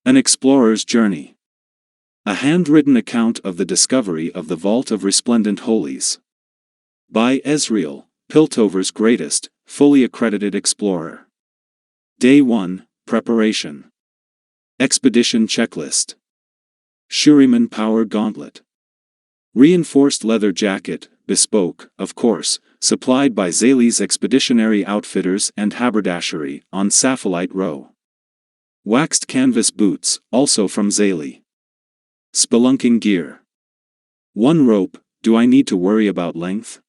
An Explorer's Journey. A handwritten account of the discovery of the Vault of Resplendent Holies. By Ezreal, Piltover's greatest, fully accredited explorer. Day 1, Preparation. Expedition Checklist. Shuriman Power Gauntlet. Reinforced leather jacket, bespoke, of course, supplied by Zayle's Expeditionary Outfitters and Haberdashery, on Sapphilite Row. Waxed canvas boots, also from Zayle. Spelunking gear. One rope, do I need to worry about length?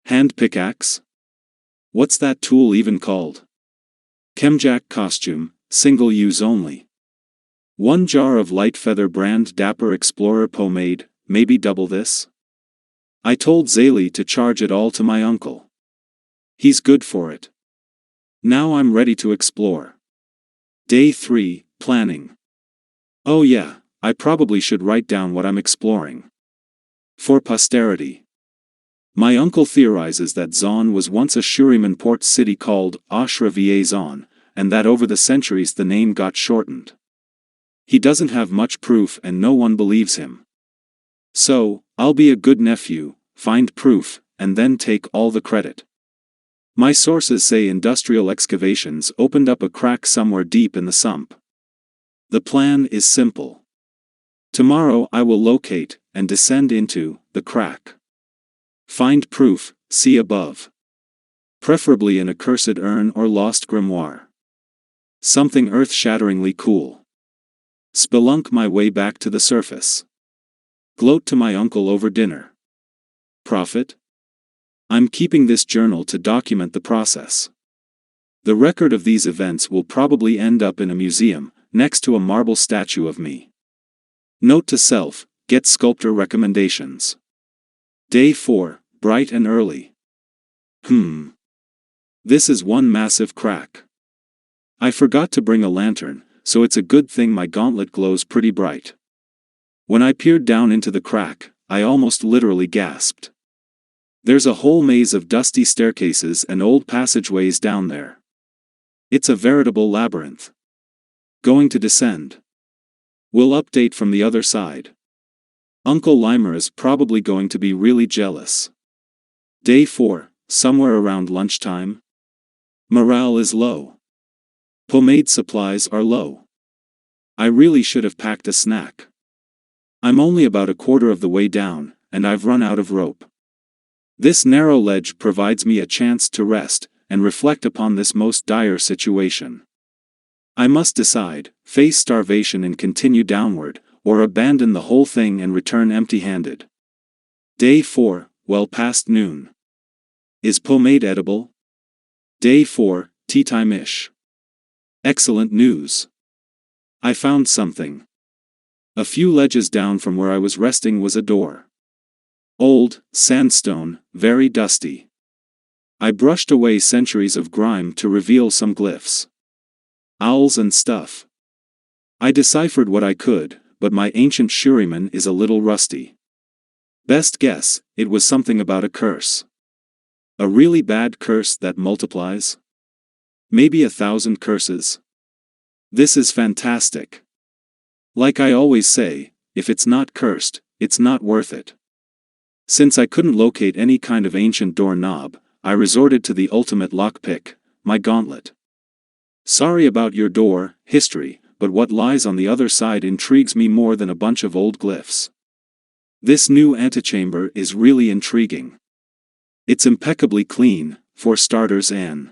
Hand pickaxe? What's that tool even called? Chemjack costume, single use only. One jar of light feather brand Dapper Explorer pomade, maybe double this? I told Zayle to charge it all to my uncle. He's good for it. Now I'm ready to explore. Day 3, Planning. Oh yeah, I probably should write down what I'm exploring. For posterity. My uncle theorizes that Zon was once a Shuriman port city called Ashra Va Zon, and that over the centuries the name got shortened. He doesn't have much proof and no one believes him. So, I'll be a good nephew, find proof, and then take all the credit. My sources say industrial excavations opened up a crack somewhere deep in the sump. The plan is simple. Tomorrow I will locate, and descend into, the crack. Find proof, see above. Preferably an accursed urn or lost grimoire. Something earth-shatteringly cool. Spelunk my way back to the surface. Gloat to my uncle over dinner. Profit? I'm keeping this journal to document the process. The record of these events will probably end up in a museum, next to a marble statue of me. Note to self, get sculptor recommendations. Day 4, bright and early. This is one massive crack. I forgot to bring a lantern, so it's a good thing my gauntlet glows pretty bright. When I peered down into the crack, I almost literally gasped. There's a whole maze of dusty staircases and old passageways down there. It's a veritable labyrinth. Going to descend. We'll update from the other side. Uncle Limer is probably going to be really jealous. Day 4, somewhere around lunchtime. Morale is low. Pomade supplies are low. I really should have packed a snack. I'm only about a quarter of the way down, and I've run out of rope. This narrow ledge provides me a chance to rest, and reflect upon this most dire situation. I must decide, face starvation and continue downward, or abandon the whole thing and return empty-handed. Day 4, well past noon. Is pomade edible? Day 4, tea time-ish. Excellent news. I found something. A few ledges down from where I was resting was a door. Old, sandstone, very dusty. I brushed away centuries of grime to reveal some glyphs. Owls and stuff. I deciphered what I could, but my ancient Shuriman is a little rusty. Best guess, it was something about a curse. A really bad curse that multiplies? Maybe 1,000 curses? This is fantastic. Like I always say, if it's not cursed, it's not worth it. Since I couldn't locate any kind of ancient doorknob, I resorted to the ultimate lockpick, my gauntlet. Sorry about your door, history, but what lies on the other side intrigues me more than a bunch of old glyphs. This new antechamber is really intriguing. It's impeccably clean, for starters, and...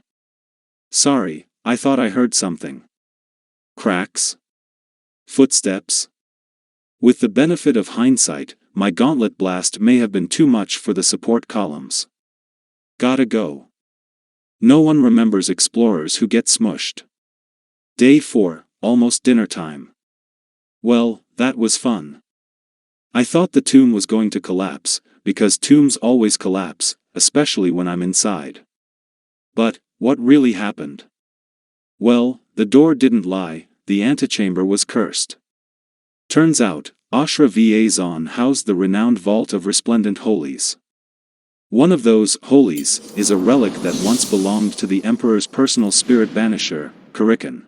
Sorry, I thought I heard something. Cracks? Footsteps? With the benefit of hindsight, my gauntlet blast may have been too much for the support columns. Gotta go. No one remembers explorers who get smushed. Day 4, almost dinner time. Well, that was fun. I thought the tomb was going to collapse, because tombs always collapse, especially when I'm inside. But, what really happened? Well, the door didn't lie, the antechamber was cursed. Turns out, Ashra Va Zon housed the renowned Vault of Resplendent Holies. One of those holies is a relic that once belonged to the Emperor's personal spirit banisher, Kurikan.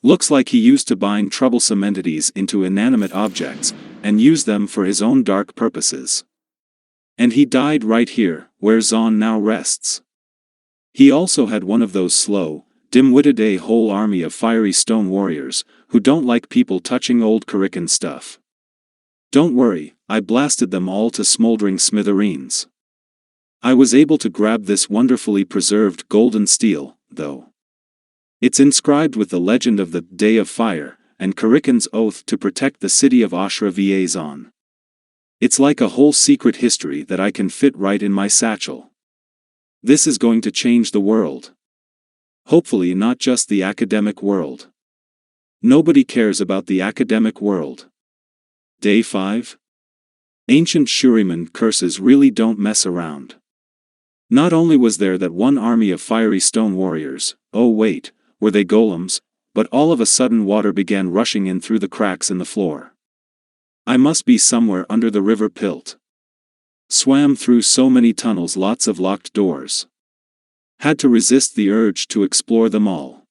Looks like he used to bind troublesome entities into inanimate objects, and use them for his own dark purposes. And he died right here, where Zon now rests. He also had one of those slow, dim-witted whole army of fiery stone warriors, who don't like people touching old Karikan stuff. Don't worry, I blasted them all to smoldering smithereens. I was able to grab this wonderfully preserved golden steel, though. It's inscribed with the legend of the Day of Fire, and Karikan's oath to protect the city of Ashra Va Zon. It's like a whole secret history that I can fit right in my satchel. This is going to change the world. Hopefully not just the academic world. Nobody cares about the academic world. Day 5? Ancient Shuriman curses really don't mess around. Not only was there that one army of fiery stone warriors, oh wait, were they golems, but all of a sudden water began rushing in through the cracks in the floor. I must be somewhere under the river Pilt. Swam through so many tunnels, lots of locked doors. Had to resist the urge to explore them all.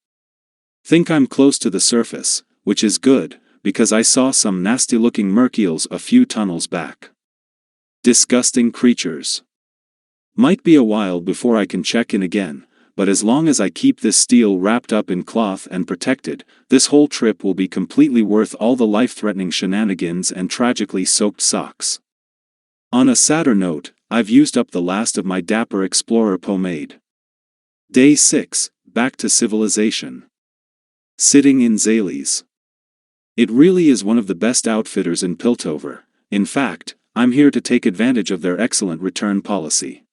Think I'm close to the surface, which is good, because I saw some nasty-looking merkeels a few tunnels back. Disgusting creatures. Might be a while before I can check in again, but as long as I keep this steel wrapped up in cloth and protected, this whole trip will be completely worth all the life-threatening shenanigans and tragically soaked socks. On a sadder note, I've used up the last of my Dapper Explorer pomade. Day 6, back to civilization. Sitting in Zayles. It really is one of the best outfitters in Piltover. In fact, I'm here to take advantage of their excellent return policy.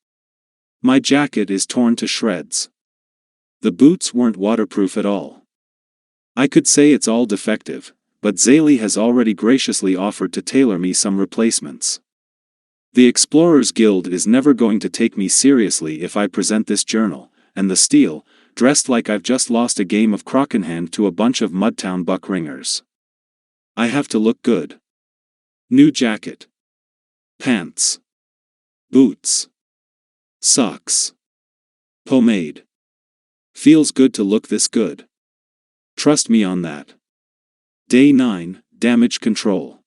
My jacket is torn to shreds. The boots weren't waterproof at all. I could say it's all defective, but Zayli has already graciously offered to tailor me some replacements. The Explorers Guild is never going to take me seriously if I present this journal, and the steel, dressed like I've just lost a game of Crockenhand to a bunch of Mudtown buckringers. I have to look good. New jacket. Pants. Boots. Socks. Pomade. Feels good to look this good. Trust me on that. Day 9, Damage Control.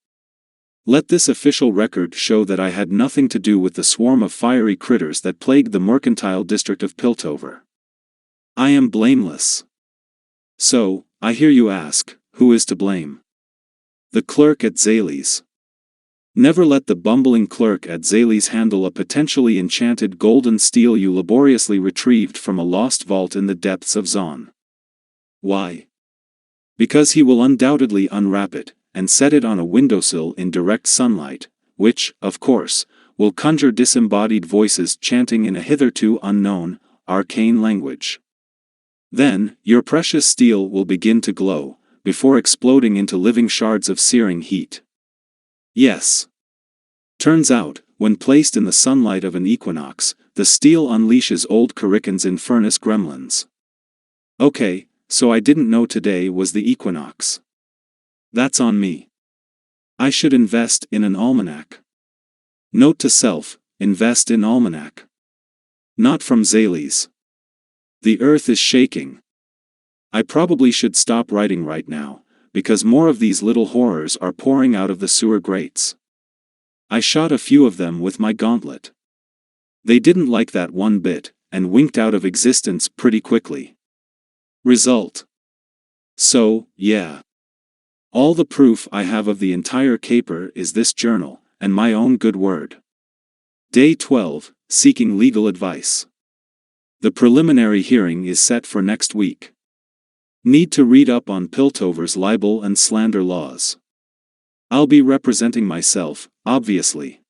Let this official record show that I had nothing to do with the swarm of fiery critters that plagued the mercantile district of Piltover. I am blameless. So, I hear you ask, who is to blame? The clerk at Zayles. Never let the bumbling clerk at Zayles handle a potentially enchanted golden steel you laboriously retrieved from a lost vault in the depths of Zon. Why? Because he will undoubtedly unwrap it, and set it on a windowsill in direct sunlight, which, of course, will conjure disembodied voices chanting in a hitherto unknown, arcane language. Then, your precious steel will begin to glow, before exploding into living shards of searing heat. Yes. Turns out, when placed in the sunlight of an equinox, the steel unleashes old Karikan's infernus gremlins. Okay, so I didn't know today was the equinox. That's on me. I should invest in an almanac. Note to self, invest in almanac. Not from Zayles. The earth is shaking. I probably should stop writing right now, because more of these little horrors are pouring out of the sewer grates. I shot a few of them with my gauntlet. They didn't like that one bit, and winked out of existence pretty quickly. Result. So, yeah. All the proof I have of the entire caper is this journal, and my own good word. Day 12, Seeking Legal Advice. The preliminary hearing is set for next week. Need to read up on Piltover's libel and slander laws. I'll be representing myself, obviously.